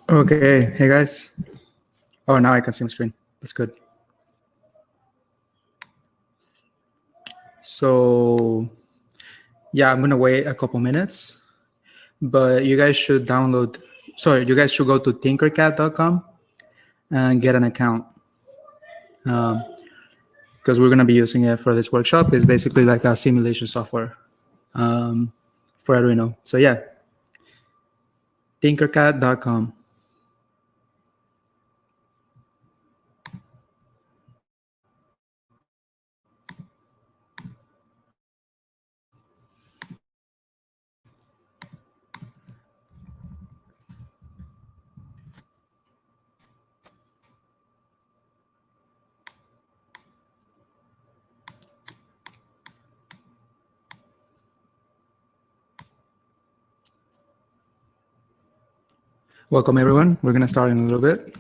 Okay, hey guys. Oh, now I can see my screen. That's good. So, yeah, I'm gonna wait a couple minutes, but you guys should go to tinkercad.com and get an account because we're gonna be using it for this workshop. It's basically like a simulation software for Arduino. So yeah, tinkercad.com. Welcome everyone. We're gonna start in a little bit.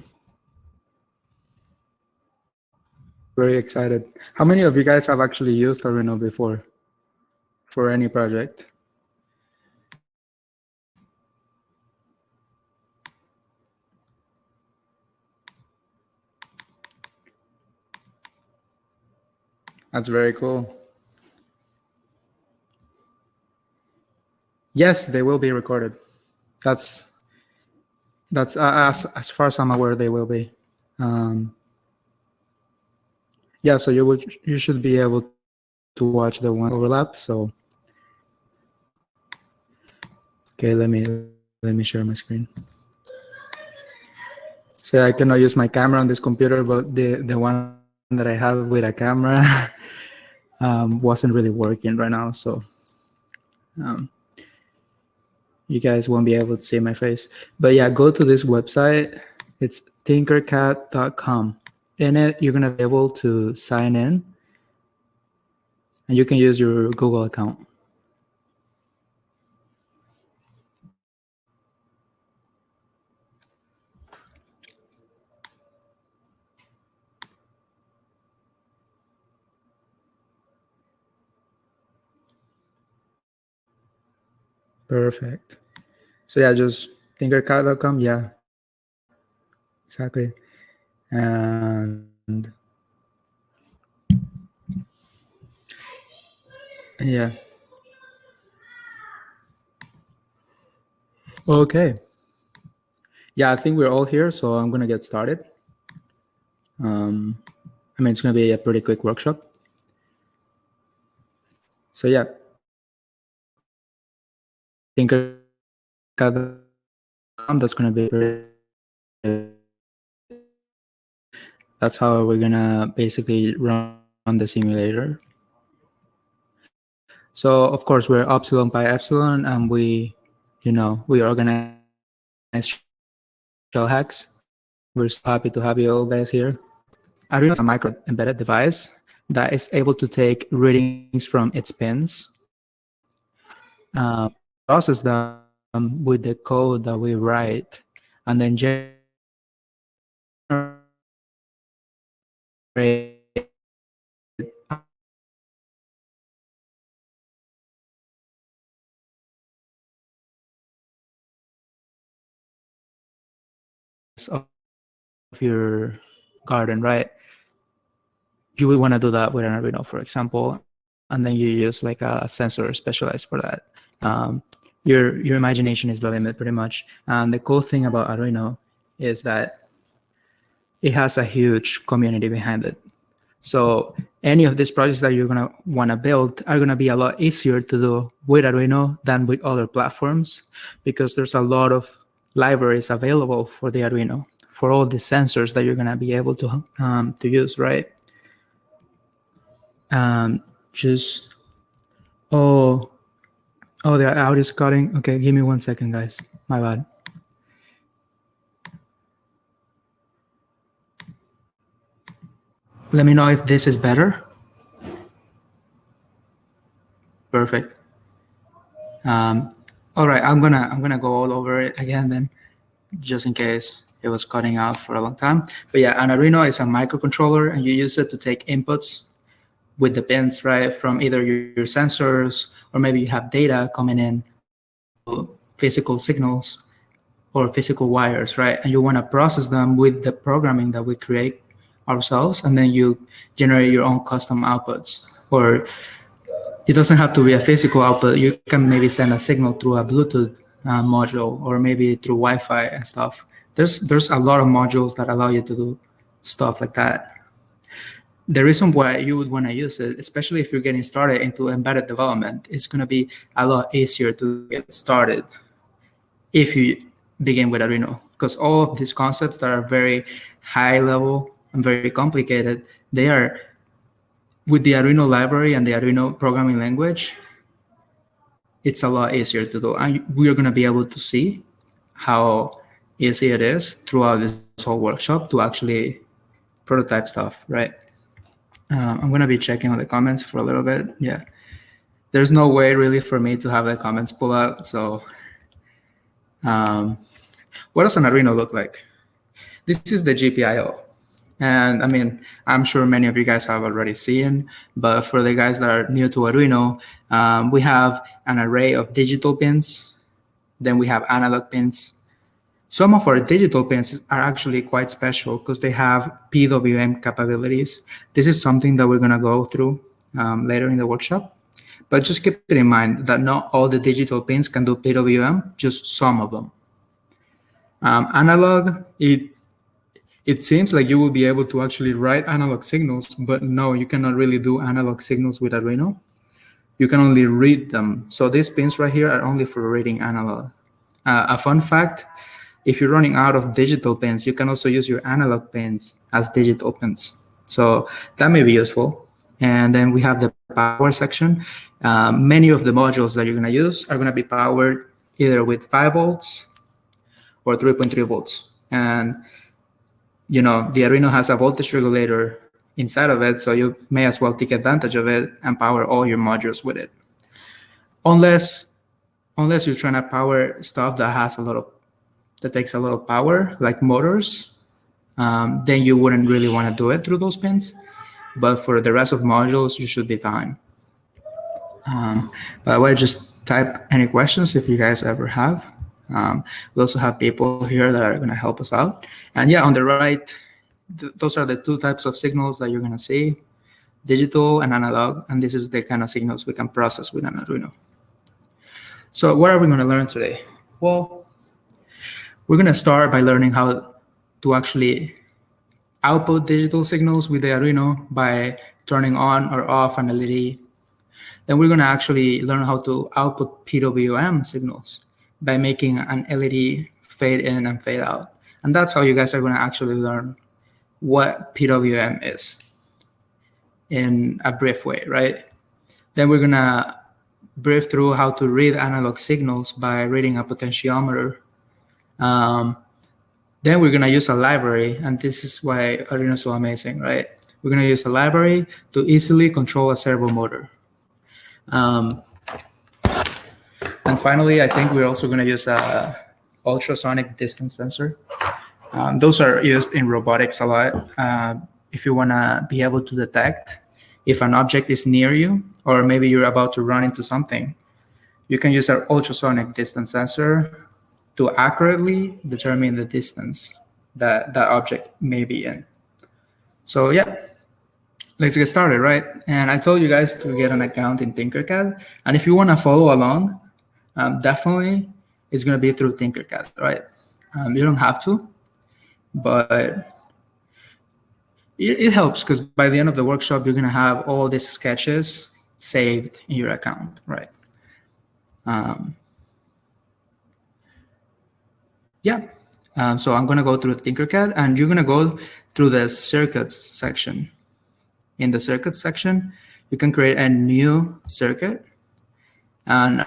Very excited. How many of you guys have actually used Arduino before for any project? That's very cool. Yes, they will be recorded. That's as far as I'm aware, they will be. Yeah, so you should be able to watch the one overlap. So, okay, let me share my screen. So I cannot use my camera on this computer, but the one that I have with a camera wasn't really working right now. So you guys won't be able to see my face. But yeah, go to this website. It's tinkercad.com. In it, you're gonna be able to sign in, and you can use your Google account. Perfect. So yeah, just tinkercad.com. Yeah, exactly. And yeah. Okay. Yeah, I think we're all here, so I'm gonna get started. I mean, it's gonna be a pretty quick workshop. So yeah, Tinkercad.com. That's gonna be that's how we're gonna basically run the simulator. So of course we're epsilon by epsilon, and we organize ShellHacks. We're so happy to have you all guys here. Arduino is a micro embedded device that is able to take readings from its pins, process them with the code that we write, and then generate of your garden, right? You would want to do that with an Arduino, for example, and then you use like a sensor specialized for that. Your imagination is the limit, pretty much. And the cool thing about Arduino is that it has a huge community behind it. So any of these projects that you're gonna want to build are gonna be a lot easier to do with Arduino than with other platforms, because there's a lot of libraries available for the Arduino for all the sensors that you're gonna be able to use, right? Just the audio is cutting. Okay, give me 1 second, guys. My bad. Let me know if this is better. Perfect. All right, I'm gonna go all over it again then, just in case it was cutting out for a long time. But yeah, an Arduino is a microcontroller, and you use it to take inputs with the pins, right, from either your sensors, or maybe you have data coming in, physical signals, or physical wires, right? And you want to process them with the programming that we create ourselves, and then you generate your own custom outputs. Or it doesn't have to be a physical output. You can maybe send a signal through a Bluetooth module, or maybe through Wi-Fi and stuff. There's a lot of modules that allow you to do stuff like that. The reason why you would want to use it, especially if you're getting started into embedded development, it's going to be a lot easier to get started if you begin with Arduino, because all of these concepts that are very high level and very complicated, they are with the Arduino library and the Arduino programming language. It's a lot easier to do, and we're going to be able to see how easy it is throughout this whole workshop to actually prototype stuff, right? I'm going to be checking on the comments for a little bit. Yeah, there's no way really for me to have the comments pull out. So what does an Arduino look like? This is the GPIO. And I mean, I'm sure many of you guys have already seen, but for the guys that are new to Arduino, we have an array of digital pins. Then we have analog pins. Some of our digital pins are actually quite special because they have PWM capabilities. This is something that we're going to go through later in the workshop. But just keep it in mind that not all the digital pins can do PWM, just some of them. Analog, it seems like you will be able to actually write analog signals, but no, you cannot really do analog signals with Arduino. You can only read them. So these pins right here are only for reading analog. A fun fact, if you're running out of digital pins, you can also use your analog pins as digital pins. So that may be useful. And then we have the power section. Many of the modules that you're going to use are going to be powered either with 5 volts or 3.3 volts. And you know, the Arduino has a voltage regulator inside of it, so you may as well take advantage of it and power all your modules with it. Unless you're trying to power stuff that takes a lot of power, like motors, then you wouldn't really want to do it through those pins. But for the rest of modules, you should be fine. By the way, just type any questions if you guys ever have. We also have people here that are going to help us out. And yeah, on the right, those are the two types of signals that you're going to see, digital and analog. And this is the kind of signals we can process with an Arduino. So what are we going to learn today? Well, we're going to start by learning how to actually output digital signals with the Arduino by turning on or off an LED. Then we're going to actually learn how to output PWM signals by making an LED fade in and fade out. And that's how you guys are going to actually learn what PWM is in a brief way, right? Then we're going to brief through how to read analog signals by reading a potentiometer. Then we're going to use a library, and this is why Arduino is so amazing, right? We're going to use a library to easily control a servo motor. And finally, I think we're also going to use a ultrasonic distance sensor. Those are used in robotics a lot. If you want to be able to detect if an object is near you, or maybe you're about to run into something, you can use our ultrasonic distance sensor to accurately determine the distance that that object may be in. So yeah, let's get started, right? And I told you guys to get an account in Tinkercad. And if you want to follow along, definitely it's going to be through Tinkercad, right? You don't have to, but it helps because by the end of the workshop, you're going to have all these sketches saved in your account, right? So I'm going to go through Tinkercad, and you're going to go through the circuits section. In the circuits section, you can create a new circuit. And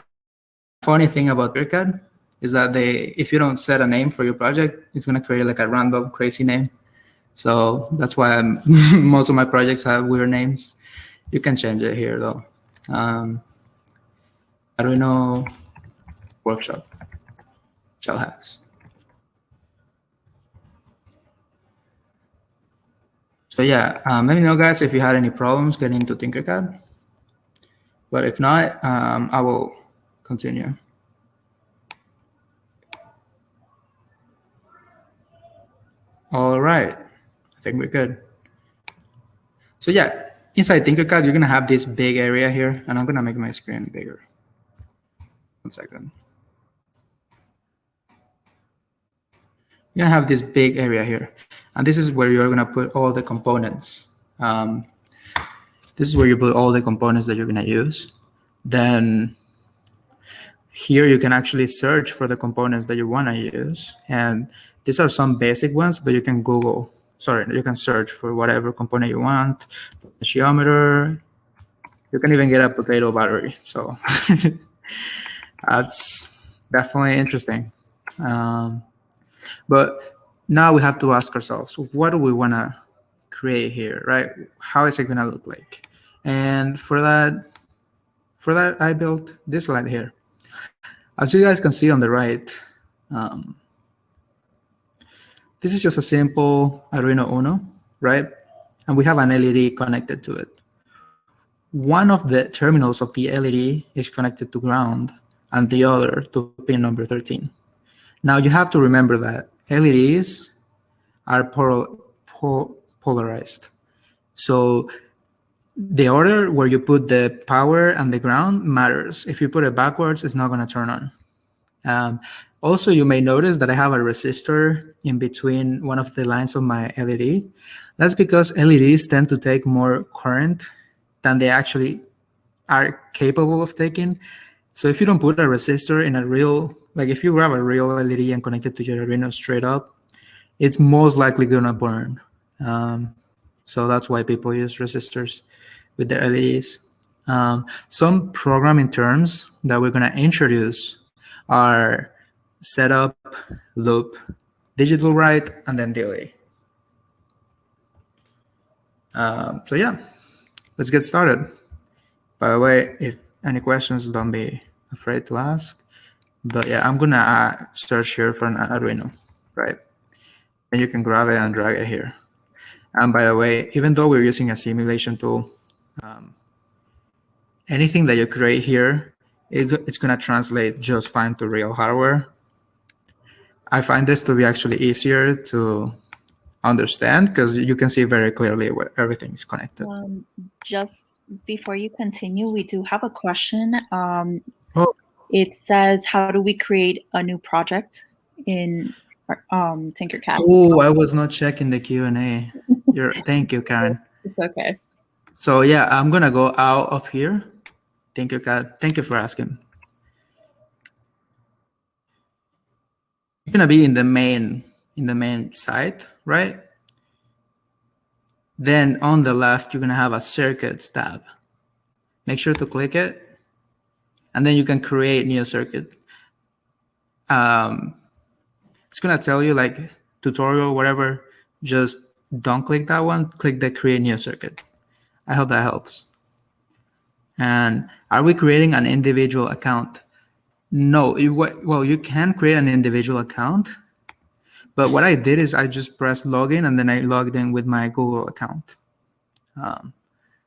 funny thing about Tinkercad is that if you don't set a name for your project, it's going to create like a random crazy name. So that's why most of my projects have weird names. You can change it here though. Arduino workshop, ShellHacks. So yeah, let me know guys if you had any problems getting into Tinkercad. But if not, I will continue. right, I think we're good. So yeah, inside Tinkercad, you're gonna have this big area here, and I'm gonna make my screen bigger. 1 second. You're gonna have this big area here, and this is where you're gonna put all the components. This is where you put all the components that you're gonna use. Then here you can actually search for the components that you wanna use, and these are some basic ones, but you can you can search for whatever component you want. Potentiometer. You can even get a potato battery. So that's definitely interesting. But now we have to ask ourselves, what do we want to create here, right? How is it going to look like? And for that, I built this slide here. As you guys can see on the right, this is just a simple Arduino Uno, right? And we have an LED connected to it. One of the terminals of the LED is connected to ground, and the other to pin number 13. Now you have to remember that LEDs are polarized. So the order where you put the power and the ground matters. If you put it backwards, it's not going to turn on. Also, you may notice that I have a resistor in between one of the lines of my LED. That's because LEDs tend to take more current than they actually are capable of taking. So if you don't put a resistor in a real, like if you grab a real LED and connect it to your Arduino straight up, it's most likely gonna burn. So that's why people use resistors with their LEDs. Some programming terms that we're gonna introduce are setup, loop, digital write, and then delay. So yeah, let's get started. By the way, if any questions, don't be afraid to ask. But yeah, I'm gonna search here for an Arduino, right? And you can grab it and drag it here. And by the way, even though we're using a simulation tool, anything that you create here, it's gonna translate just fine to real hardware. I find this to be actually easier to understand because you can see very clearly where everything is connected. Just before you continue, we do have a question. Oh. It says, how do we create a new project in Tinkercad? Oh, I was not checking the Q&A. Thank you, Karen. It's okay. So yeah, I'm gonna go out of here. Tinkercad, thank you for asking. You're gonna be in the main site, right? Then on the left, you're gonna have a circuits tab. Make sure to click it, and then you can create new circuit. It's gonna tell you like tutorial, whatever. Just don't click that one. Click the create new circuit. I hope that helps. And are we creating an individual account? No. Well, you can create an individual account, but what I did is I just pressed login and then I logged in with my Google account.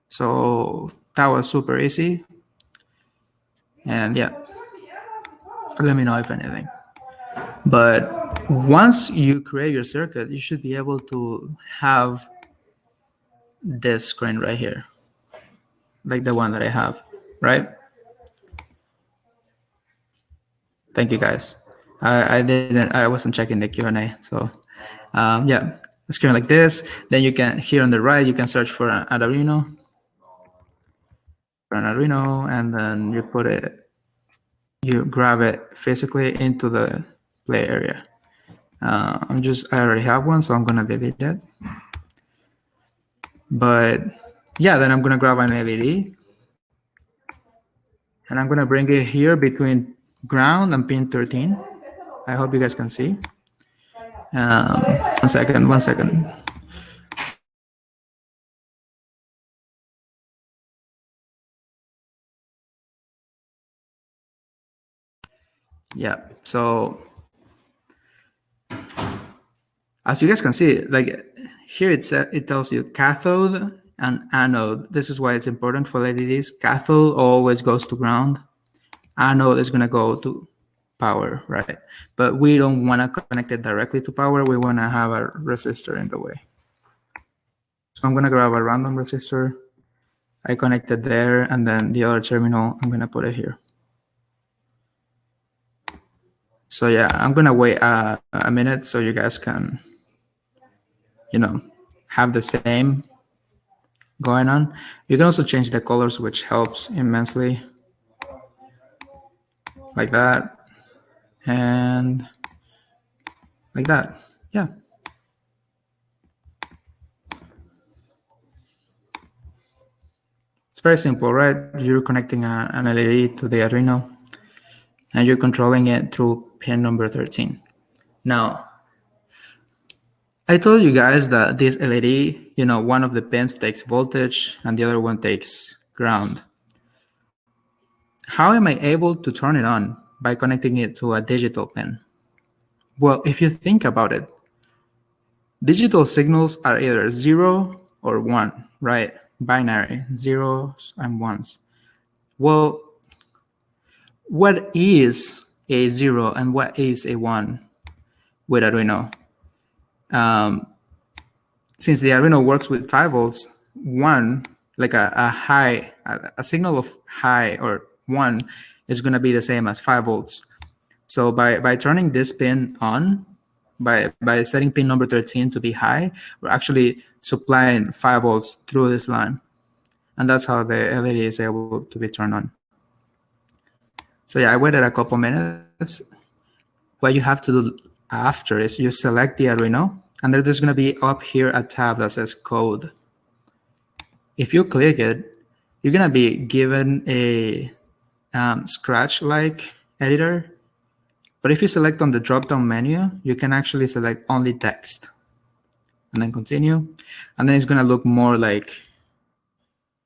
So that was super easy. And yeah, let me know if anything. But once you create your circuit, you should be able to have this screen right here, like the one that I have, right? Thank you guys. I wasn't checking the Q&A. So yeah, a screen like this. Then you can, here on the right, you can search for an Arduino. And then you grab it physically into the play area. I already have one, so I'm gonna delete that. But yeah, then I'm gonna grab an LED and I'm gonna bring it here between ground and pin 13. I hope you guys can see. 1 second. Yeah, so as you guys can see, like here it tells you cathode and anode. This is why it's important for LEDs. Cathode always goes to ground. Anode is gonna go to power, right? But we don't want to connect it directly to power. We want to have a resistor in the way. So I'm going to grab a random resistor. I connect it there, and then the other terminal, I'm going to put it here. So yeah, I'm going to wait a minute so you guys can, have the same going on. You can also change the colors, which helps immensely, like that, and like that. Yeah. It's very simple, right? You're connecting an LED to the Arduino, and you're controlling it through pin number 13. Now, I told you guys that this LED, one of the pins takes voltage and the other one takes ground. How am I able to turn it on? By connecting it to a digital pin. Well, if you think about it, digital signals are either 0 or 1, right? Binary, zeros and ones. Well, what is a 0 and what is a 1 with Arduino? Since the Arduino works with 5 volts, 1, like a high, a signal of high or 1 is going to be the same as 5 volts. So by turning this pin on, by setting pin number 13 to be high, we're actually supplying 5 volts through this line. And that's how the LED is able to be turned on. So yeah, I waited a couple minutes. What you have to do after is you select the Arduino, and there's going to be up here a tab that says code. If you click it, you're going to be given a Scratch-like editor. But if you select on the drop-down menu, you can actually select only text. And then continue. And then it's going to look more like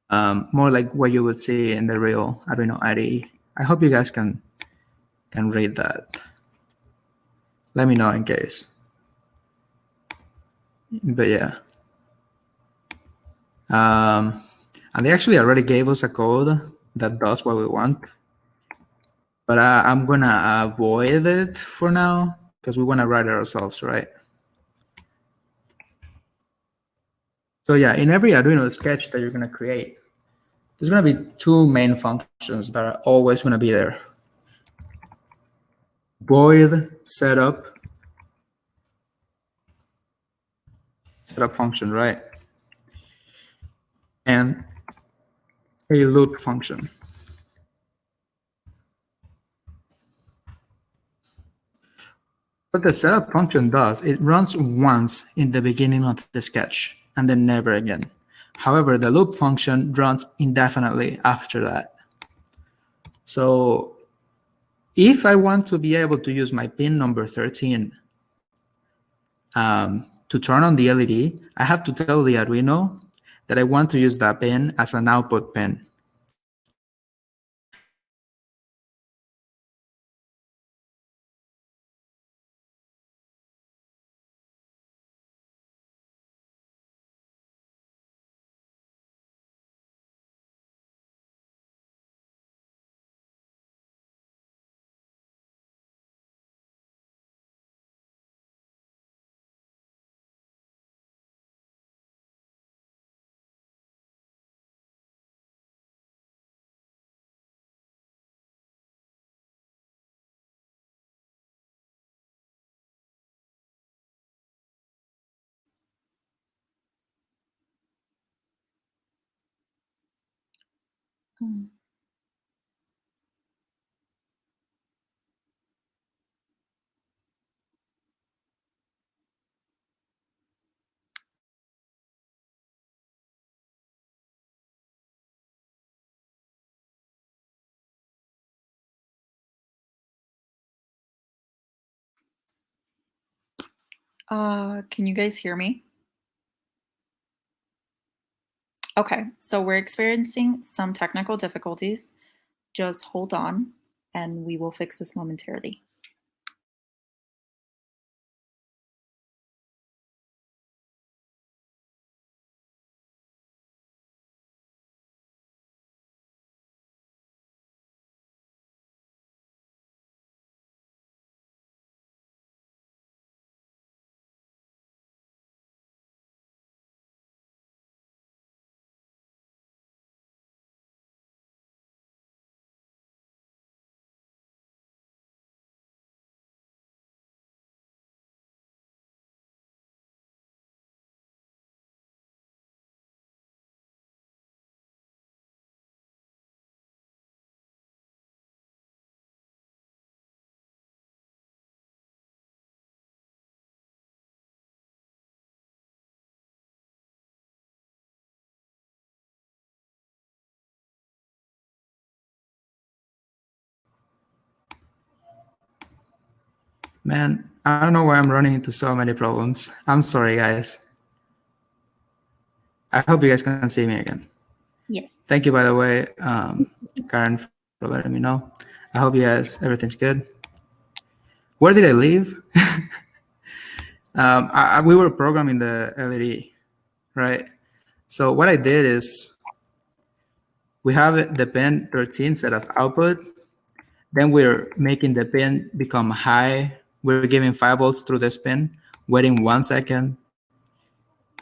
what you would see in the real Arduino IDE. I hope you guys can read that. Let me know in case. But yeah. And they actually already gave us a code that does what we want. But I'm going to avoid it for now because we want to write it ourselves, right? So yeah, in every Arduino sketch that you're going to create, there's going to be two main functions that are always going to be there. Void setup function, right? And a loop function. What the setup function does, it runs once in the beginning of the sketch and then never again. However, the loop function runs indefinitely after that. So if I want to be able to use my pin number 13 to turn on the LED, I have to tell the Arduino that I want to use that pin as an output pin. Mm. Can you guys hear me? Okay, so we're experiencing some technical difficulties. Just hold on and we will fix this momentarily. Man, I don't know why I'm running into so many problems. I'm sorry, guys. I hope you guys can see me again. Yes. Thank you, by the way, Karen, for letting me know. I hope you guys, everything's good. Where did I leave? We were programming the LED, right? So what I did is we have the pin 13 set as output. Then we're making the pin become high. We're giving 5 volts through this pin, waiting 1 second.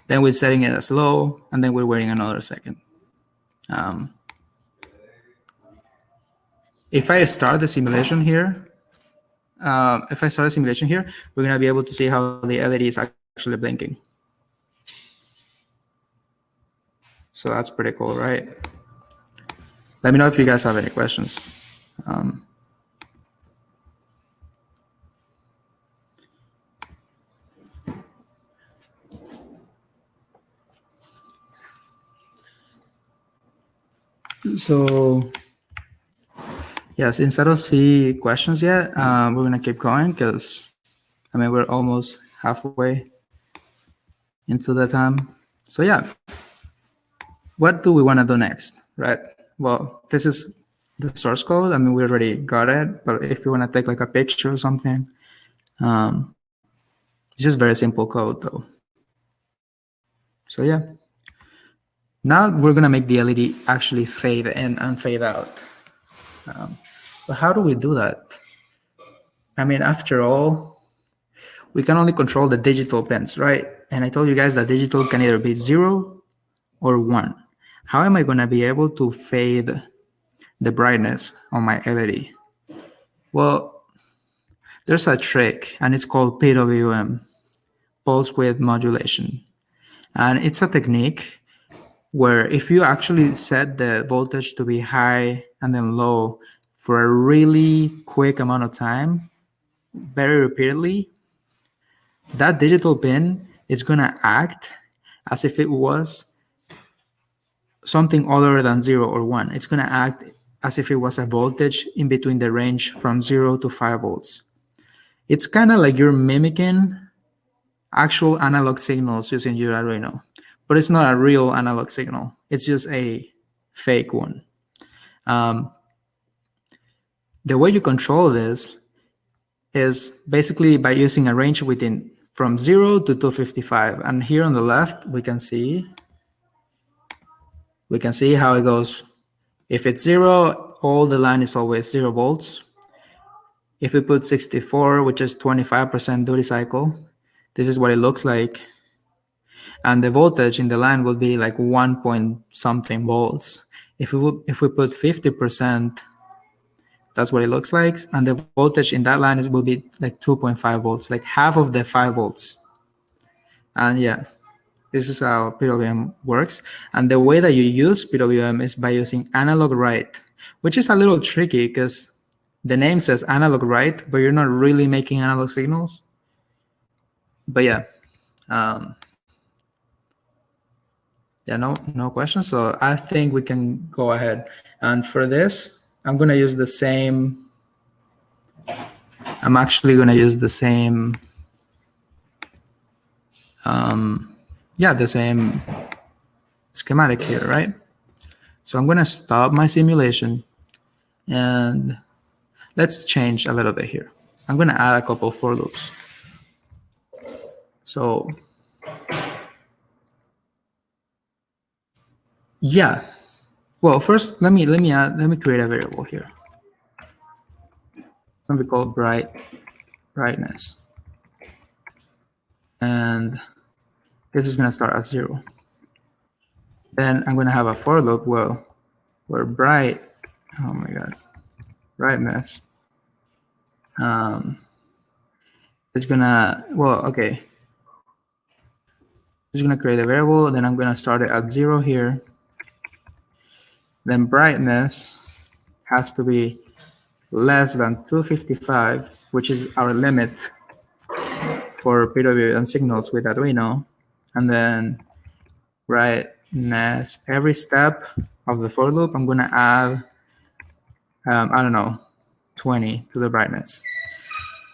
Then we're setting it as low, and then we're waiting another second. If I start the simulation here, we're gonna be able to see how the LED is actually blinking. So that's pretty cool, right? Let me know if you guys have any questions. So yes, instead of see questions yet, we're gonna keep going because I mean we're almost halfway into the time. So yeah, what do we want to do next, right? Well, this is the source code. I mean, we already got it, but if you want to take like a picture or something, it's just very simple code though. So yeah, now we're gonna make the LED actually fade in and fade out. But how do we do that? I mean, after all, we can only control the digital pins, right? And I told you guys that digital can either be 0 or 1. How am I gonna be able to fade the brightness on my LED? Well, there's a trick, and it's called PWM, pulse width modulation. And it's a technique where if you actually set the voltage to be high and then low for a really quick amount of time, very repeatedly, that digital pin is going to act as if it was something other than 0 or 1. It's going to act as if it was a voltage in between the range from 0 to 5 volts. It's kind of like you're mimicking actual analog signals using your Arduino, but it's not a real analog signal. It's just a fake one. The way you control this is basically by using a range within from 0 to 255. And here on the left, we can see how it goes. If it's 0, all the line is always 0 volts. If we put 64, which is 25% duty cycle, this is what it looks like. And the voltage in the line will be like 1 point something volts. If we put 50%, that's what it looks like. And the voltage in that line will be like 2.5 volts, like half of the 5 volts. And yeah, this is how PWM works. And the way that you use PWM is by using analog write, which is a little tricky because the name says analog write, but you're not really making analog signals. But yeah. No questions. So I think we can go ahead. And for this, I'm going to use the same. I'm actually going to use the same. The same schematic here, right? So I'm going to stop my simulation and let's change a little bit here. I'm going to add a couple for loops. So yeah. Well, first let me create a variable here. It's going to be called brightness. And this is going to start at 0. Then I'm going to have a for loop where brightness is going to, it's going to create a variable. Then I'm going to start it at 0 here. Then brightness has to be less than 255, which is our limit for PWM signals with Arduino. And then brightness, every step of the for loop, I'm going to add, 20 to the brightness.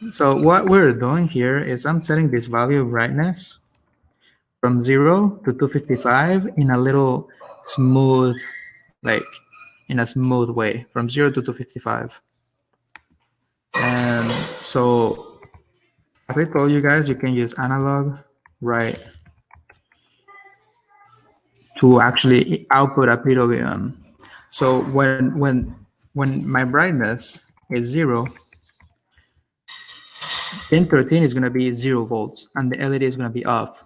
So what we're doing here is I'm setting this value of brightness from 0 to 255 in a little smooth, like in a smooth way, from 0 to 255. And so, as I told you guys, you can use analog, right, to actually output a PWM. So when my brightness is 0, pin 13 is going to be 0 volts, and the LED is going to be off.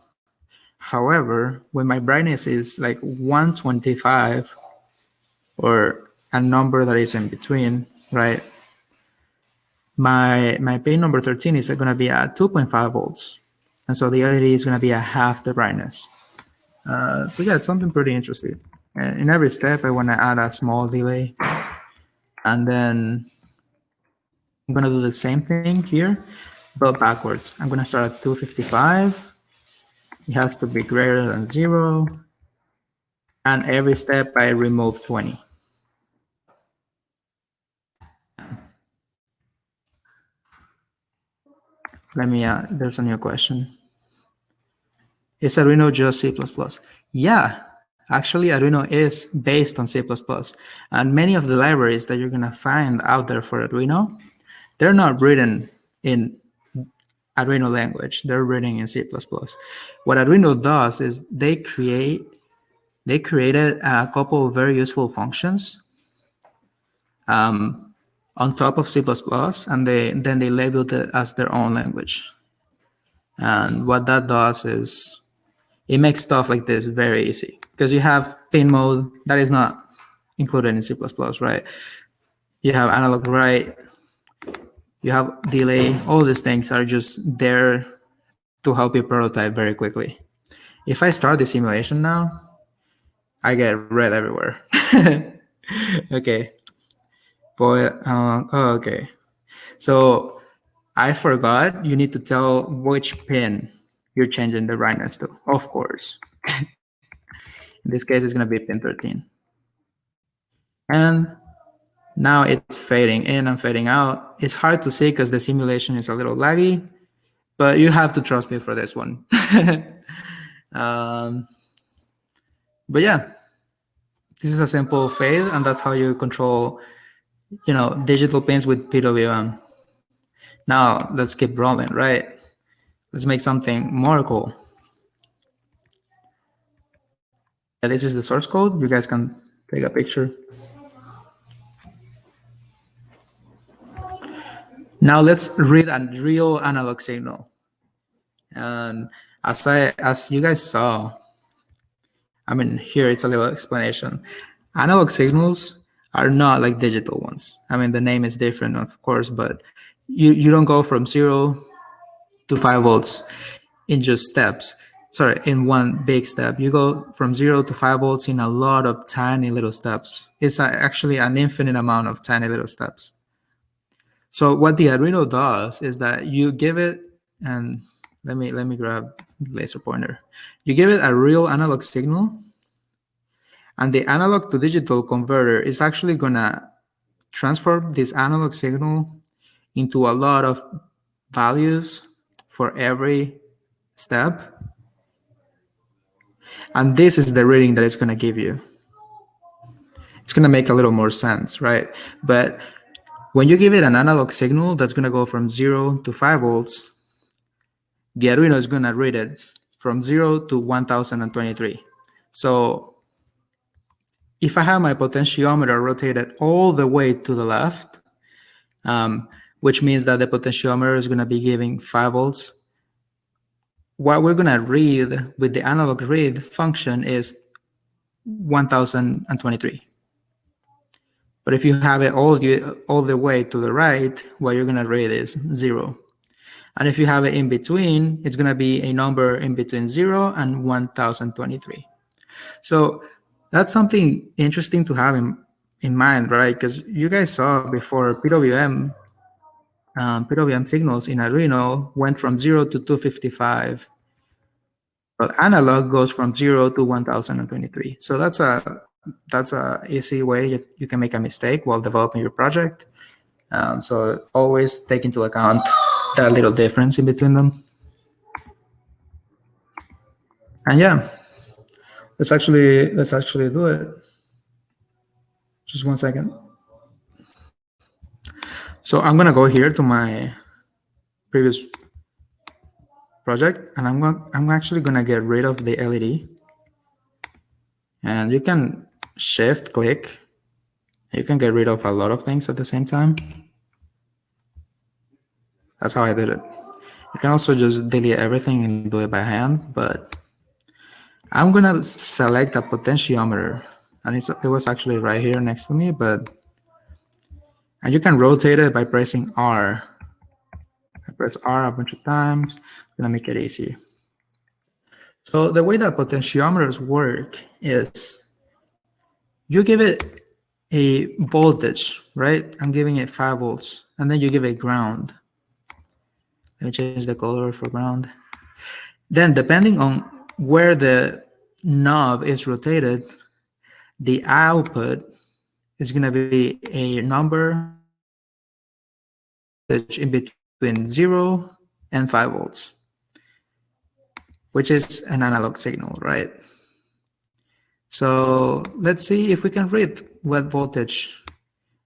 However, when my brightness is like 125 or a number that is in between, right? My pin number 13 is going to be at 2.5 volts. And so the LED is going to be at half the brightness. So yeah, it's something pretty interesting. In every step, I want to add a small delay. And then I'm going to do the same thing here, but backwards. I'm going to start at 255. It has to be greater than 0. And every step, I remove 20. Let me, there's a new question. Is Arduino just C++? Yeah, actually Arduino is based on C++. And many of the libraries that you're gonna find out there for Arduino, they're not written in Arduino language, they're written in C++. What Arduino does is they created a couple of very useful functions on top of C++, and then they labeled it as their own language. And what that does is it makes stuff like this very easy, because you have pin mode that is not included in C++, right? You have analog write, you have delay. All these things are just there to help you prototype very quickly. If I start the simulation now, I get red everywhere. Okay. Boy, okay. So I forgot, you need to tell which pin you're changing the brightness to, of course. In this case, it's going to be pin 13. And now it's fading in and fading out. It's hard to see because the simulation is a little laggy, but you have to trust me for this one. But yeah, this is a simple fade, and that's how you control, digital pins with PWM. Now let's keep rolling, right? Let's make something more cool. Yeah, this is the source code. You guys can take a picture. Now let's read a real analog signal. And as you guys saw, I mean, here it's a little explanation. Analog signals are not like digital ones. I mean, the name is different, of course, but you don't go from 0 to 5 volts in just steps. Sorry, in one big step. You go from 0 to 5 volts in a lot of tiny little steps. It's actually an infinite amount of tiny little steps. So what the Arduino does is that you give it, and let me grab the laser pointer. You give it a real analog signal, and the analog to digital converter is actually gonna transform this analog signal into a lot of values for every step. And this is the reading that it's gonna give you. It's gonna make a little more sense, right? But when you give it an analog signal that's gonna go from 0 to 5 volts, the Arduino is gonna read it from 0 to 1023. So if I have my potentiometer rotated all the way to the left, which means that the potentiometer is gonna be giving 5 volts, what we're gonna read with the analog read function is 1023. But if you have it all the way to the right, what you're gonna read is 0. And if you have it in between, it's gonna be a number in between 0 and 1023. So that's something interesting to have in mind, right? Because you guys saw before PWM signals in Arduino went from 0 to 255. But analog goes from 0 to 1023. So that's a easy way you can make a mistake while developing your project. So always take into account that little difference in between them. And yeah, let's actually do it. Just 1 second. So I'm gonna go here to my previous project, and I'm actually gonna get rid of the LED. And you can shift click. You can get rid of a lot of things at the same time. That's how I did it. You can also just delete everything and do it by hand, but I'm gonna select a potentiometer, and it was actually right here next to me, and you can rotate it by pressing R. I press R a bunch of times, gonna make it easy. So the way that potentiometers work is you give it a voltage, right? I'm giving it 5 volts, and then you give it ground. Let me change the color for ground. Then depending on where the knob is rotated, the output is going to be a number in between 0 and 5 volts, which is an analog signal, right? So let's see if we can read what voltage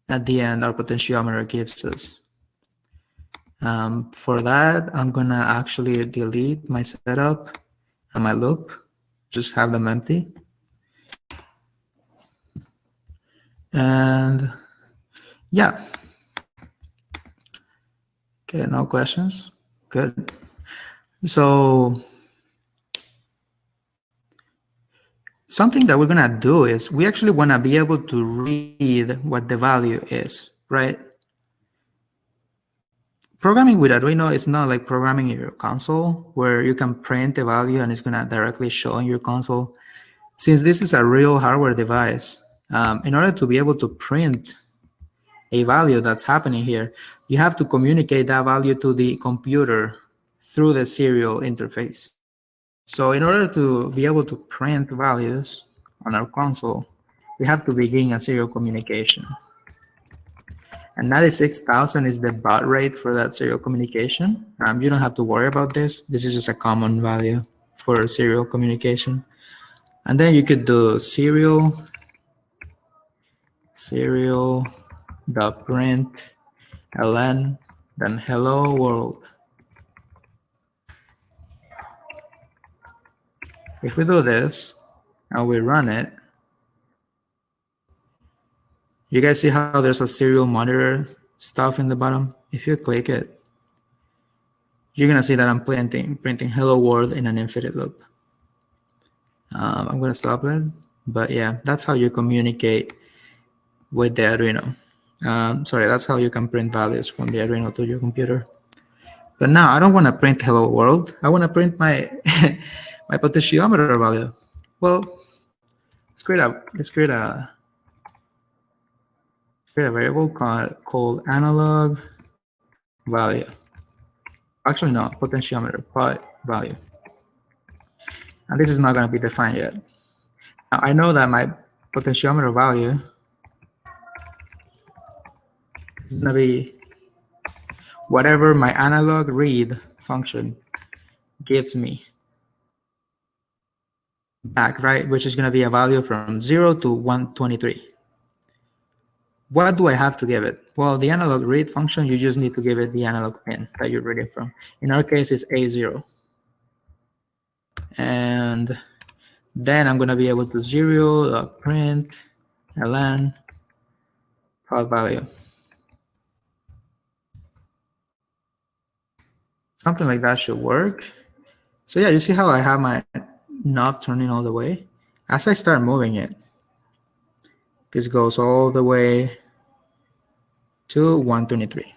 at the end our potentiometer gives us. For that, I'm going to actually delete my setup and my loop, just have them empty. And yeah. Okay, no questions. Good. So something that we're going to do is we actually want to be able to read what the value is, right? Programming with Arduino is not like programming in your console where you can print the value and it's going to directly show in your console. Since this is a real hardware device, in order to be able to print a value that's happening here, you have to communicate that value to the computer through the serial interface. So in order to be able to print values on our console, we have to begin a serial communication. And 96,000 is the baud rate for that serial communication. You don't have to worry about this. This is just a common value for serial communication. And then you could do serial dot print ln, then hello world. If we do this and we run it, you guys see how there's a serial monitor stuff in the bottom? If you click it, you're gonna see that I'm printing hello world in an infinite loop. I'm gonna stop it, but yeah, that's how you communicate with the Arduino. Sorry, that's how you can print values from the Arduino to your computer. But now I don't want to print hello world. I want to print my my potentiometer value. Well, let's create a variable called analog value. Actually, no, potentiometer value. And this is not going to be defined yet. Now, I know that my potentiometer value is going to be whatever my analog read function gives me back, right? Which is going to be a value from 0 to 123. What do I have to give it? Well, the analog read function, you just need to give it the analog pin that you're reading from. In our case, it's A0. And then I'm going to be able to serial print ln baud value. Something like that should work. So yeah, you see how I have my knob turning all the way? As I start moving it, this goes all the way to 123.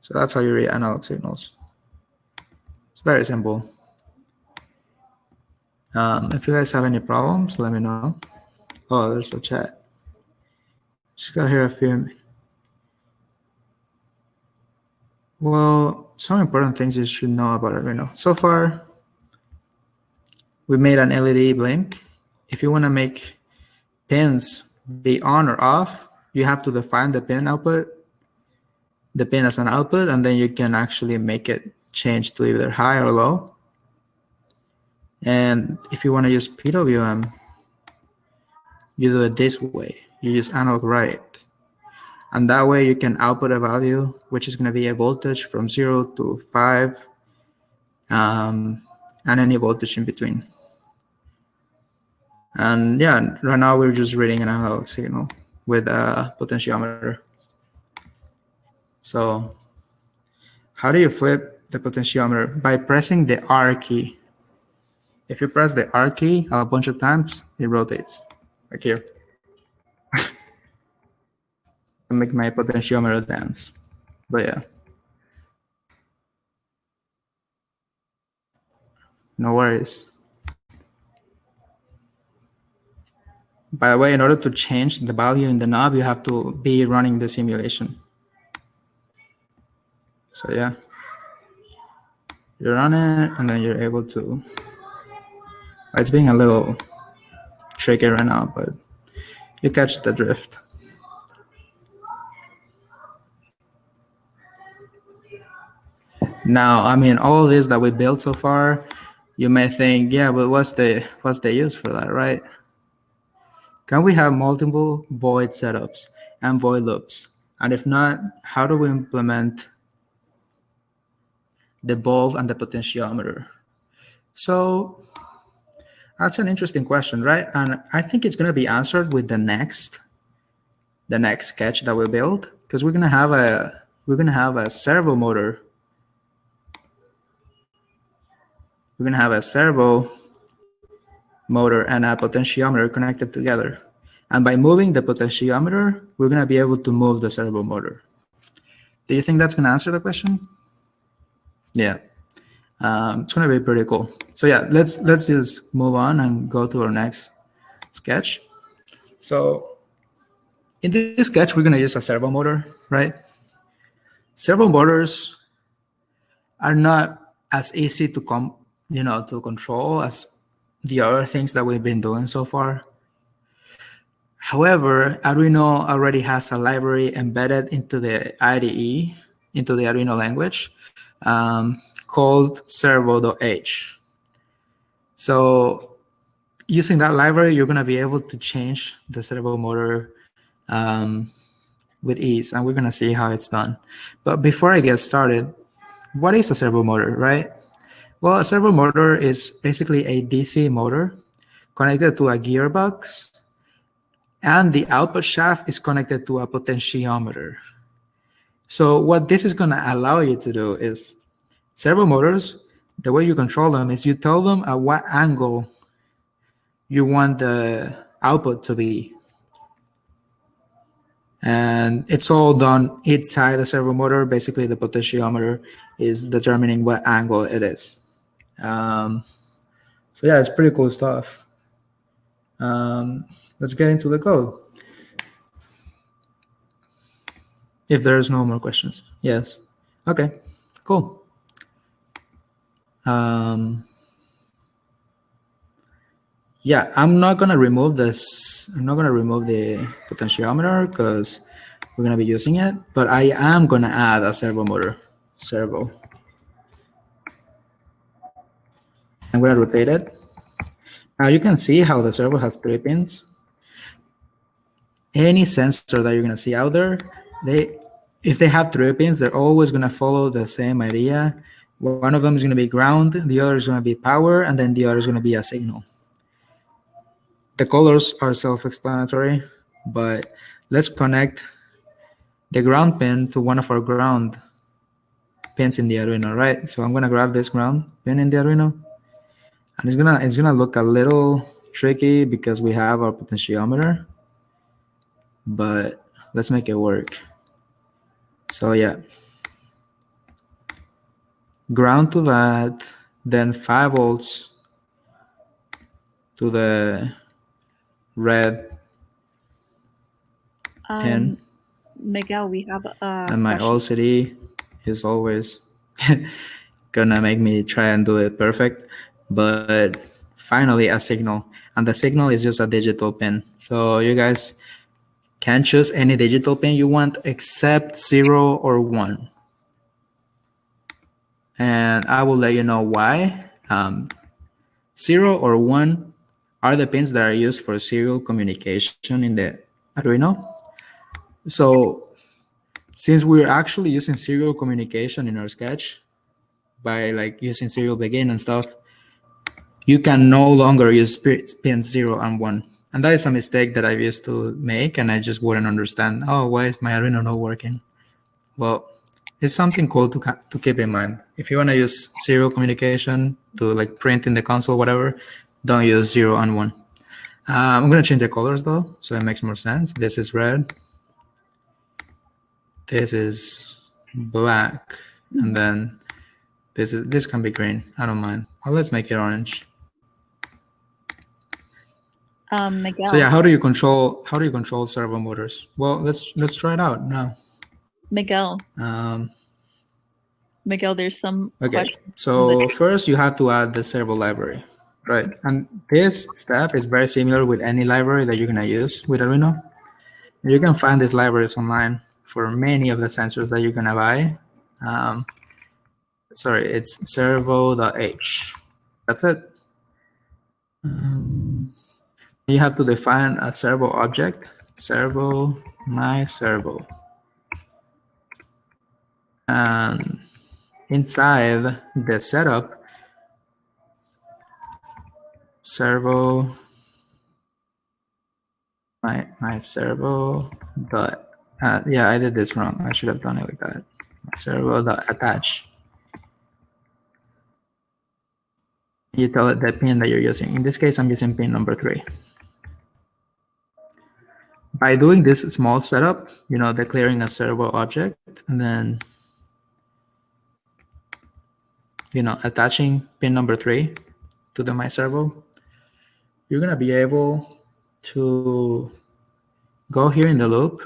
So that's how you read analog signals. It's very simple. If you guys have any problems, let me know. Oh, there's a chat. Just got here a few. Well, some important things you should know about Arduino. So far, we made an LED blink. If you want to make pins be on or off, you have to define the pin output. the pin as an output, and then you can actually make it change to either high or low. And if you want to use PWM, you do it this way. You use analog write. And that way you can output a value, which is going to be a voltage from 0 to 5, and any voltage in between. And yeah, right now we're just reading an analog signal with a potentiometer. So how do you flip the potentiometer? By pressing the R key. If you press the R key a bunch of times, it rotates, like here. I make my potentiometer dance. But yeah. No worries. By the way, in order to change the value in the knob, you have to be running the simulation. So yeah, you run it, and then you're able to. It's being a little tricky right now, but you catch the drift. Now, I mean, all this that we built so far, you may think, yeah, but what's the use for that, right? Can we have multiple void setups and void loops? And if not, how do we implement the bulb and the potentiometer? So that's an interesting question, right? And I think it's going to be answered with the next sketch that we build, because we're going to have a servo motor. We're going to have a servo motor and a potentiometer connected together. And by moving the potentiometer, we're going to be able to move the servo motor. Do you think that's going to answer the question? Yeah. It's going to be pretty cool. So yeah, let's just move on and go to our next sketch. So in this sketch, we're going to use a servo motor, right? Servo motors are not as easy to control as the other things that we've been doing so far. However, Arduino already has a library embedded into the IDE, into the Arduino language, called servo.h. So using that library, you're going to be able to change the servo motor with ease, and we're going to see how it's done. But before I get started, what is a servo motor, right? Well, a servo motor is basically a DC motor connected to a gearbox, and the output shaft is connected to a potentiometer. So what this is going to allow you to do is, servo motors, the way you control them is you tell them at what angle you want the output to be. And it's all done inside the servo motor. Basically, the potentiometer is determining what angle it is. So yeah, it's pretty cool stuff. Let's get into the code. If there's no more questions. Yes. Okay, cool. Yeah, I'm not going to remove this. I'm not going to remove the potentiometer because we're going to be using it, but I am going to add a servo motor. Servo. I'm going to rotate it. Now you can see how the servo has 3 pins. Any sensor that you're going to see out there, if they have 3 pins, they're always going to follow the same idea. One of them is going to be ground, the other is going to be power, and then the other is going to be a signal. The colors are self-explanatory, but let's connect the ground pin to one of our ground pins in the Arduino, right? So I'm going to grab this ground pin in the Arduino, and it's gonna look a little tricky because we have our potentiometer, but let's make it work. So yeah, ground to that, then 5 volts to the red pin. Miguel, we have a and my OCD is always gonna make me try and do it perfect, but finally a signal, and the signal is just a digital pin. So you guys can choose any digital pin you want except 0 or 1. And I will let you know why. 0 or 1 are the pins that are used for serial communication in the Arduino. So since we're actually using serial communication in our sketch by like using serial begin and stuff, you can no longer use pins 0 and 1. And that is a mistake that I used to make, and I just wouldn't understand, oh, why is my Arduino not working? Well, it's something cool to keep in mind. If you want to use serial communication to like print in the console, whatever, don't use 0 and 1. I'm going to change the colors though, so it makes more sense. This is red. This is black. And then this can be green. I don't mind. Well, let's make it orange. Miguel. So yeah, how do you control servo motors? Well, let's try it out now. Miguel. Miguel, there's some okay. So first you have to add the Servo library, right? And this step is very similar with any library that you're gonna use with Arduino. You can find these libraries online for many of the sensors that you're gonna buy. Sorry, it's servo.h. That's it. You have to define a servo object, servo my servo, and inside the setup, servo my servo dot yeah, I did this wrong. I should have done it like that. Servo dot attach. You tell it the pin that you're using. In this case, I'm using pin number 3. By doing this small setup, declaring a servo object and then attaching pin number 3 to the my servo, you're gonna be able to go here in the loop.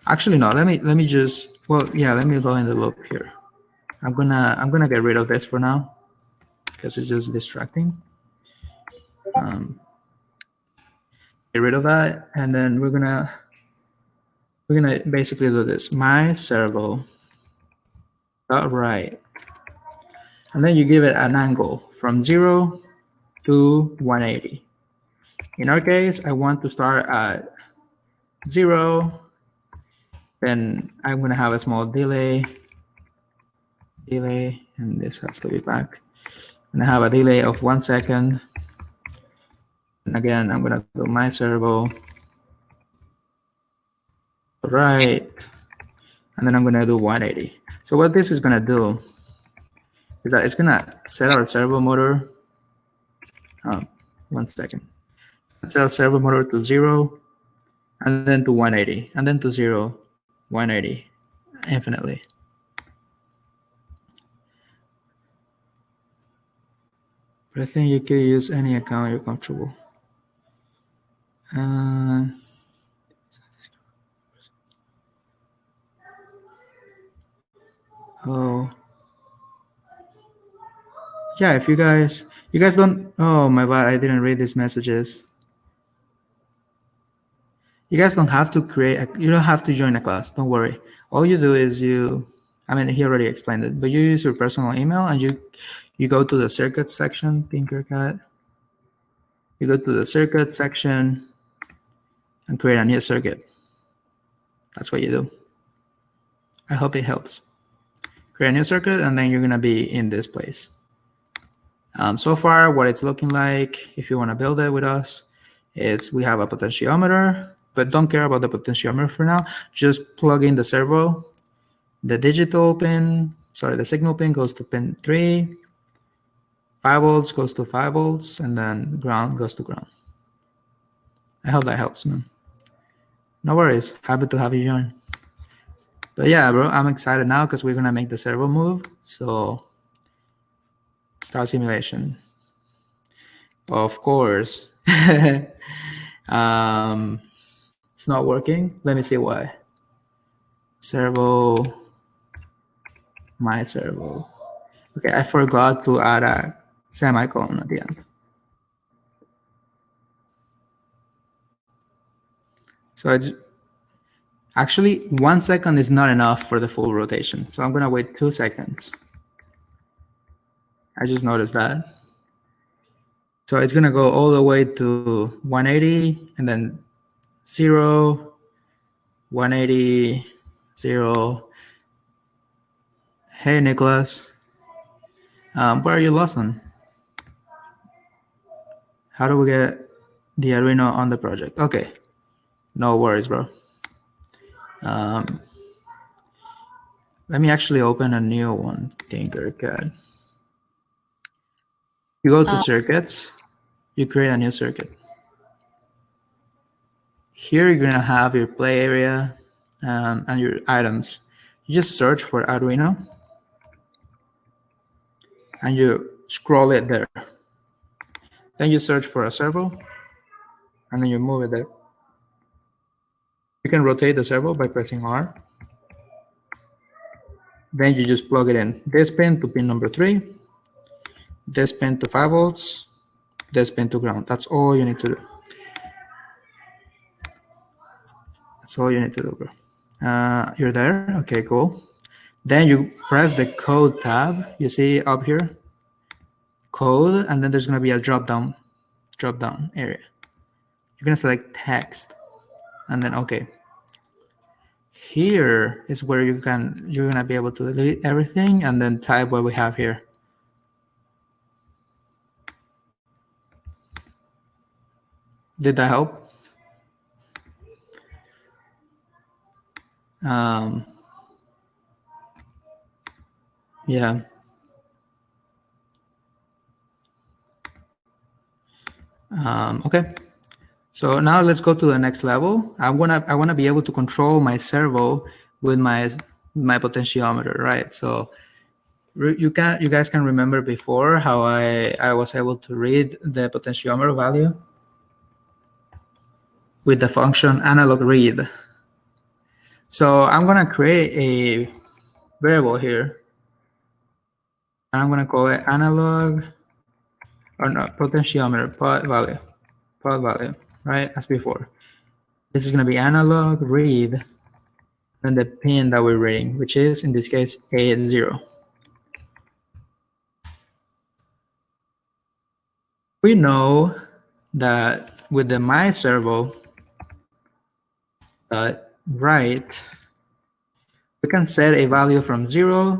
Actually, no. Let me just let me go in the loop here. I'm gonna get rid of this for now because it's just distracting. Get rid of that, and then we're gonna basically do this. My servo dot right, and then you give it an angle from 0 to 180. In our case, I want to start at 0. Then I'm gonna have a small delay, and this has to be back. And I have a delay of 1 second. And again, I'm gonna do my servo right, and then I'm gonna do 180. So what this is gonna do is that it's gonna set our servo motor. 1 second. Set our servo motor to 0, and then to 180, and then to 0, 180, infinitely. But I think you can use any account you're comfortable. Oh, yeah. If you guys don't. Oh my bad, I didn't read these messages. You guys don't have to you don't have to join a class. Don't worry. All you do is he already explained it, but you use your personal email and you go to the circuit section, Tinkercad. You go to the circuit section and create a new circuit. That's what you do. I hope it helps. Create a new circuit, and then you're gonna be in this place. So far, what it's looking like, if you want to build it with us, is we have a potentiometer, but don't care about the potentiometer for now. Just plug in the servo. The the signal pin goes to pin 3. 5 volts goes to 5 volts, and then ground goes to ground. I hope that helps, man. No worries. Happy to have you join. But yeah, bro, I'm excited now because we're going to make the servo move. So start simulation. Of course. It's not working. Let me see why. Servo, my servo. Okay, I forgot to add a semicolon at the end. So it's actually 1 second is not enough for the full rotation. So I'm gonna wait 2 seconds. I just noticed that. So it's gonna go all the way to 180 and then 0, 180, 0. Hey, Nicholas. Where are you lost on? How do we get the Arduino on the project? Okay, no worries, bro. Let me actually open a new one, Tinkercad. You go to circuits, you create a new circuit. Here you're gonna have your play area and your items. You just search for Arduino and you scroll it there. Then you search for a servo and then you move it there. You can rotate the servo by pressing R. Then you just plug it in. This pin to pin number 3, this pin to 5 volts, this pin to ground. That's all you need to do. That's all you need to do, bro. You're there? Okay, cool. Then you press the code tab. You see up here, code, and then there's gonna be a drop down area. You're gonna select text, and then okay. Here is where you're gonna be able to delete everything and then type what we have here. Did that help? Yeah. Okay. So now let's go to the next level. I wanna be able to control my servo with my potentiometer, right? So you guys can remember before how I was able to read the potentiometer value with the function analog read. So I'm gonna create a variable here. I'm gonna call it analog, or no, potentiometer pod value, right? As before. This is gonna be analog read, and the pin that we're reading, which is in this case A0. We know that with the my servo write, we can set a value from 0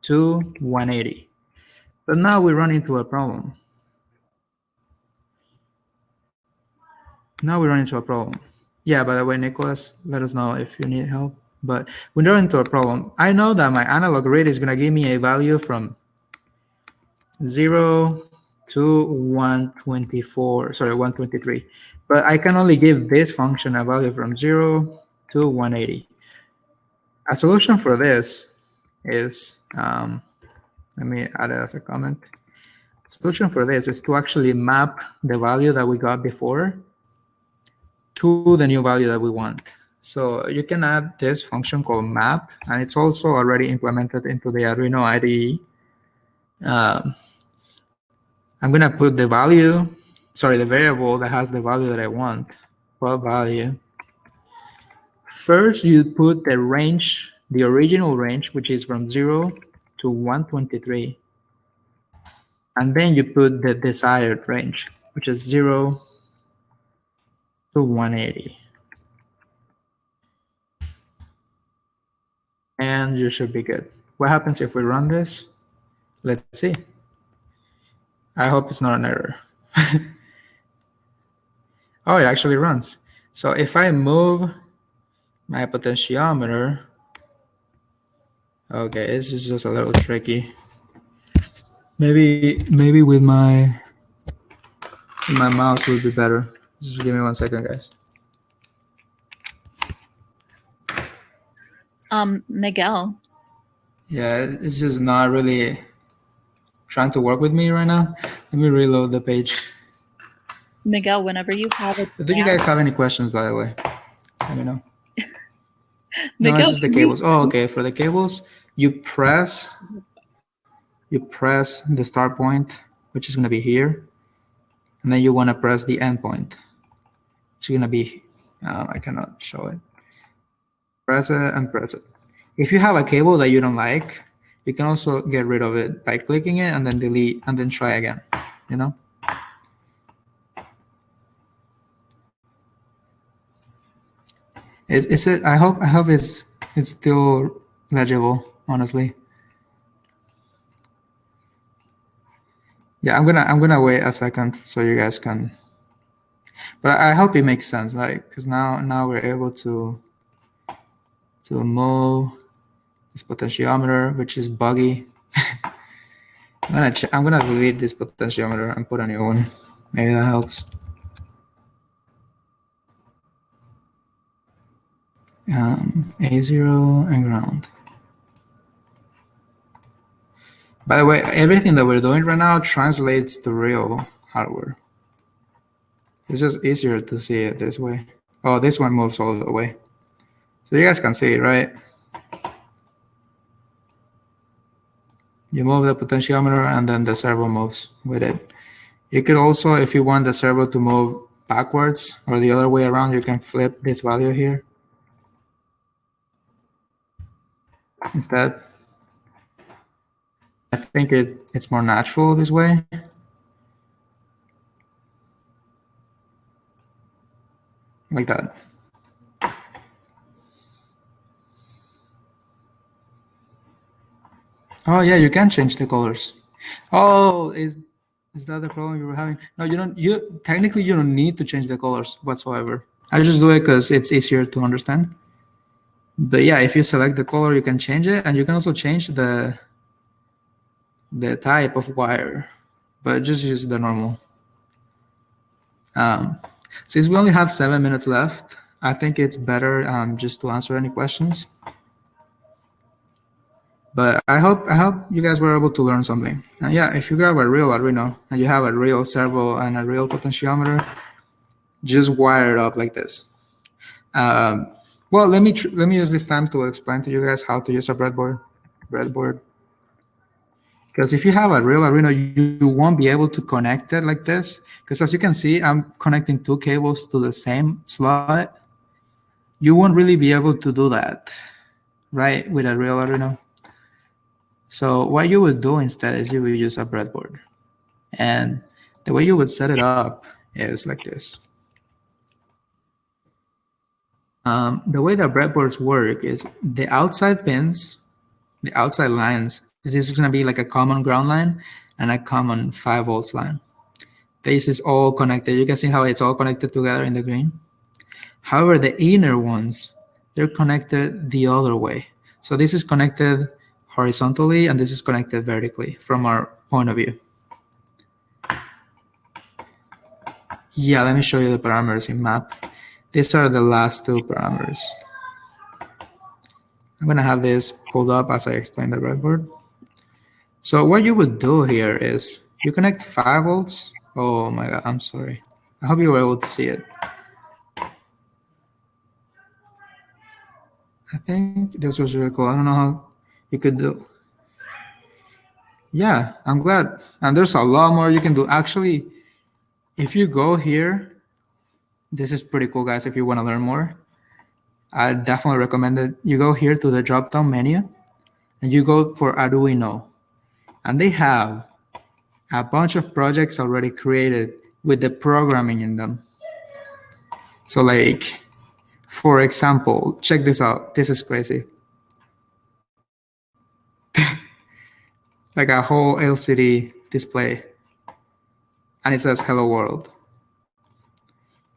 to 180. But now we run into a problem. Yeah, by the way, Nicholas, let us know if you need help. But we run into a problem. I know that my analog read is going to give me a value from 0 to 123. But I can only give this function a value from 0 to 180. A solution for this is, let me add it as a comment. Solution for this is to actually map the value that we got before to the new value that we want. So you can add this function called map, and it's also already implemented into the Arduino IDE. I'm gonna put the variable that has the value that I want. What value? First, you put the range, the original range, which is from 0 to 123. And then you put the desired range, which is 0 to 180. And you should be good. What happens if we run this? Let's see. I hope it's not an error. Oh, it actually runs. So if I move my potentiometer, okay, this is just a little tricky. Maybe with my mouse would be better. Just give me 1 second, guys. Miguel. Yeah, it's just not really trying to work with me right now. Let me reload the page. Miguel, whenever you have it. Do you guys have any questions, by the way? Let me know. Miguel, no, it's just the cables. Oh, okay. For the cables, you press the start point, which is going to be here. And then you want to press the end point, which is going to be I cannot show it. Press it and press it. If you have a cable that you don't like, you can also get rid of it by clicking it and then delete and then try again, you know? Is it? I hope it's still legible, honestly. Yeah, I'm gonna wait a second so you guys can. But I hope it makes sense, right? Because now we're able to move this potentiometer, which is buggy. I'm gonna delete this potentiometer and put a new one. Maybe that helps. A0 and ground. By the way, everything that we're doing right now translates to real hardware. It's just easier to see it this way. Oh, this one moves all the way. So you guys can see it, right? You move the potentiometer and then the servo moves with it. You could also, if you want the servo to move backwards or the other way around, you can flip this value here instead. I think it's more natural this way. Like that. Oh yeah, you can change the colors. Oh, is that the problem you were having? No, you don't. Technically you don't need to change the colors whatsoever. I just do it because it's easier to understand. But yeah, if you select the color, you can change it, and you can also change the type of wire, but just use the normal. Since we only have 7 minutes left, I think it's better just to answer any questions. But I hope you guys were able to learn something. And yeah, if you grab a real Arduino and you have a real servo and a real potentiometer, just wire it up like this. Well, let me use this time to explain to you guys how to use a breadboard. Because if you have a real Arduino, you won't be able to connect it like this. Because as you can see, I'm connecting 2 cables to the same slot. You won't really be able to do that, right, with a real Arduino. So what you would do instead is you would use a breadboard. And the way you would set it up is like this. The way that breadboards work is the outside pins, the outside lines, this is going to be like a common ground line and a common 5 volts line. This is all connected. You can see how it's all connected together in the green. However, the inner ones, they're connected the other way. So this is connected horizontally and this is connected vertically from our point of view. Yeah, let me show you the parameters in map. These are the last 2 parameters. I'm going to have this pulled up as I explain the breadboard. So what you would do here is you connect 5 volts. Oh my God, I'm sorry. I hope you were able to see it. I think this was really cool. I don't know how you could do. Yeah, I'm glad. And there's a lot more you can do. Actually, if you go here, this is pretty cool, guys, if you want to learn more. I definitely recommend it. You go here to the drop-down menu, and you go for Arduino. And they have a bunch of projects already created with the programming in them. So like, for example, check this out. This is crazy. Like a whole LCD display. And it says hello world.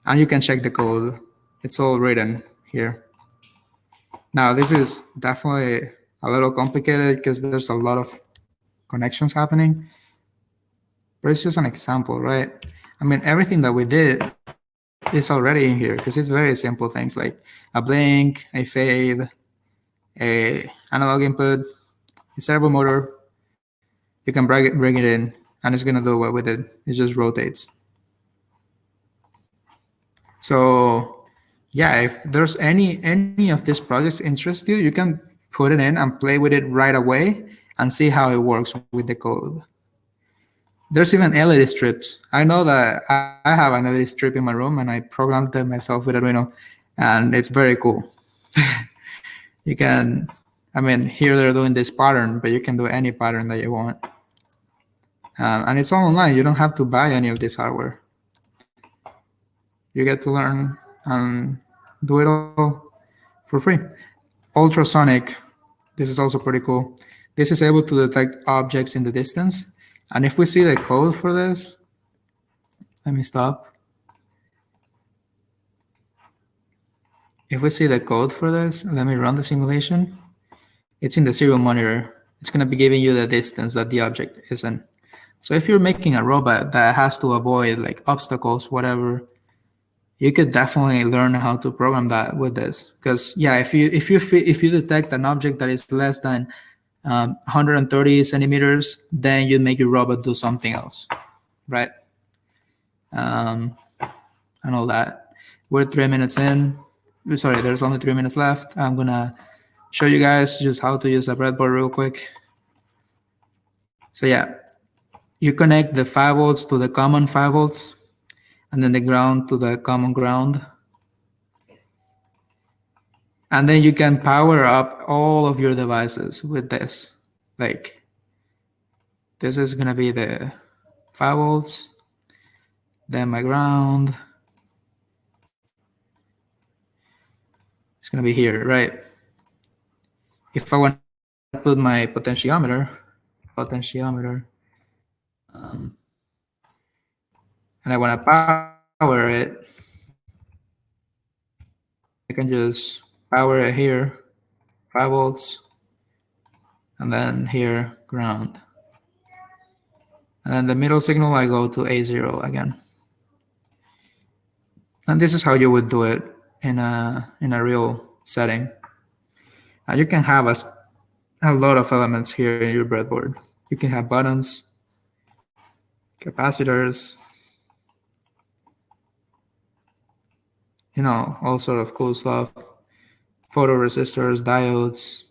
And you can check the code. It's all written here. Now, this is definitely a little complicated because there's a lot of connections happening. But it's just an example, right? I mean, everything that we did is already in here because it's very simple things like a blink, a fade, a analog input, a servo motor. You can bring it in, and it's going to do what we did. It just rotates. So yeah, if there's any of these projects interest you, you can put it in and play with it right away and see how it works with the code. There's even LED strips. I know that I have an LED strip in my room, and I programmed them myself with Arduino, and it's very cool. You can, I mean, here they're doing this pattern, but you can do any pattern that you want. And it's all online. You don't have to buy any of this hardware. You get to learn and do it all for free. Ultrasonic, this is also pretty cool. This is able to detect objects in the distance. And if we see the code for this, let me stop. If we see the code for this, let me run the simulation. It's in the serial monitor. It's going to be giving you the distance that the object is in. So if you're making a robot that has to avoid like obstacles, whatever, you could definitely learn how to program that with this. Because yeah, if you detect an object that is less than 130 centimeters, then you make your robot do something else, right? And all that. We're 3 minutes in. Sorry, there's only 3 minutes left. I'm gonna show you guys just how to use a breadboard real quick. So yeah, you connect the 5 volts to the common 5 volts, and then the ground to the common ground. And then you can power up all of your devices with this. Like, this is gonna be the 5 volts, then my ground. It's gonna be here, right? If I want to put my potentiometer, and I want to power it, I can just power it here, 5 volts, and then here, ground. And then the middle signal, I go to A0 again. And this is how you would do it in a real setting. You can have a lot of elements here in your breadboard. You can have buttons, capacitors, you know, all sort of cool stuff, photoresistors, diodes,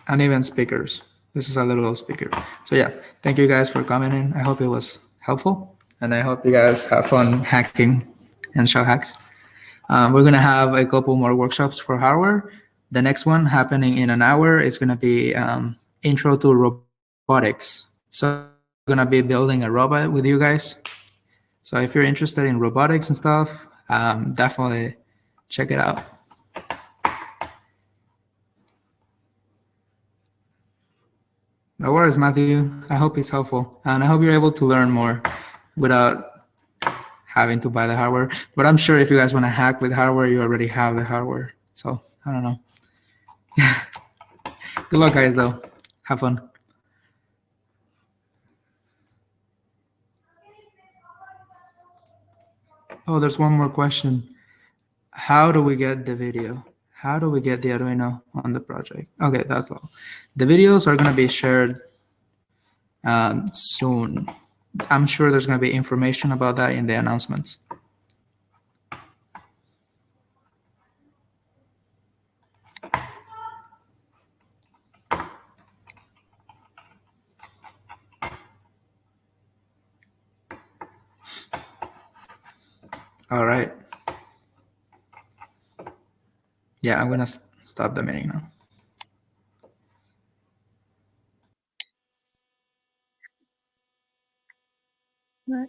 and even speakers. This is a little speaker. So yeah, thank you guys for coming in. I hope it was helpful, and I hope you guys have fun hacking and ShellHacks. We're gonna have a couple more workshops for hardware. The next one happening in an hour is gonna be intro to robotics. So I'm gonna be building a robot with you guys. So if you're interested in robotics and stuff, definitely check it out. No worries, Matthew. I hope it's helpful. And I hope you're able to learn more without having to buy the hardware. But I'm sure if you guys want to hack with hardware, you already have the hardware. So I don't know. Good luck, guys, though. Have fun. Oh, there's one more question. How do we get the video? How do we get the Arduino on the project? Okay, that's all. The videos are going to be shared soon. I'm sure there's going to be information about that in the announcements. All right. Yeah, I'm going to stop the meeting now. What?